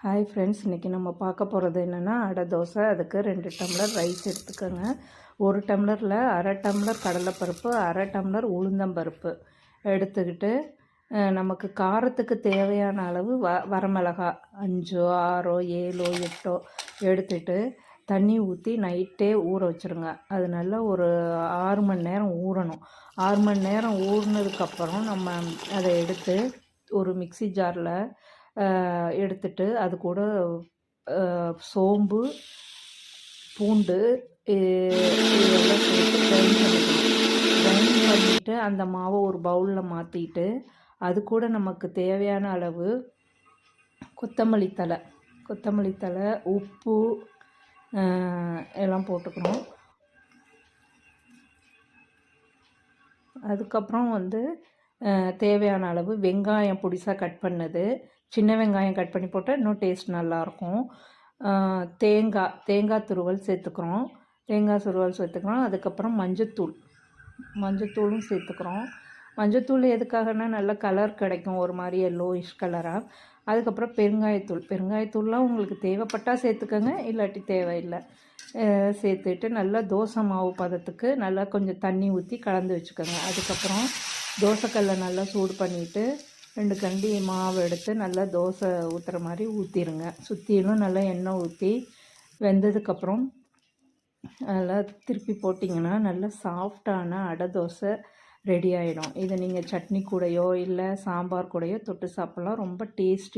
Hi friends, இன்றைக்கி நம்ம பார்க்க போகிறது என்னென்னா அடை தோசை. அதுக்கு 2 டம்ளர் ரைஸ் எடுத்துக்கோங்க. 1 டம்ளரில் அரை டம்ளர் கடலைப்பருப்பு, அரை டம்ளர் உளுந்தம்பருப்பு எடுத்துக்கிட்டு நமக்கு காரத்துக்கு தேவையான அளவு வரமிளகா 5 6 7 8 எடுத்துகிட்டு தண்ணி ஊற்றி நைட்டே ஊற வச்சுருங்க. அது நல்லா ஒரு 6 மணி நேரம் ஊறணும். 6 மணி நேரம் ஊறினதுக்கப்புறம் நம்ம அதை எடுத்து ஒரு மிக்ஸி ஜாரில் எடுத்துட்டு அது கூட சோம்பு, பூண்டு இதெல்லாம் சேர்த்து கிரைண்ட் பண்ணிவிட்டு அந்த மாவை ஒரு பவுலில் மாற்றிட்டு அது கூட நமக்கு தேவையான அளவு கொத்தமல்லி தழை, உப்பு எல்லாம் போட்டுக்கணும். அதுக்கப்புறம் தேவையான அளவு வெங்காயம் பொடிசாக கட் பண்ணது, சின்ன வெங்காயம் கட் பண்ணி போட்டால் இன்னும் டேஸ்ட் நல்லாயிருக்கும். தேங்காய் துருவல் சேர்த்துக்கிறோம். அதுக்கப்புறம் மஞ்சத்தூளும் சேர்த்துக்கிறோம். மஞ்சத்தூள் எதுக்காகனா நல்ல கலர் கிடைக்கும், ஒரு மாதிரி எல்லோயிஷ் கலராக. அதுக்கப்புறம் பெருங்காயத்தூள்லாம் உங்களுக்கு தேவைப்பட்டால் சேர்த்துக்கோங்க, இல்லாட்டி தேவையில்லை. சேர்த்துட்டு நல்லா தோசை மாவு பதத்துக்கு நல்லா கொஞ்சம் தண்ணி ஊற்றி கலந்து வச்சுக்கோங்க. அதுக்கப்புறம் தோசைக்கல்லை நல்லா சூடு பண்ணிவிட்டு 2 கண்டி மாவு எடுத்து நல்லா தோசை ஊற்றுற மாதிரி ஊற்றிடுங்க. சுற்றிலும் நல்லா எண்ணெய் ஊற்றி வெந்ததுக்கப்புறம் நல்லா திருப்பி போட்டிங்கன்னா நல்லா சாஃப்டான அடை தோசை ரெடி ஆகிடும். இதை நீங்கள் சட்னி கூடையோ இல்லை சாம்பார் கூடையோ தொட்டு சாப்பிட்லாம். ரொம்ப டேஸ்டி.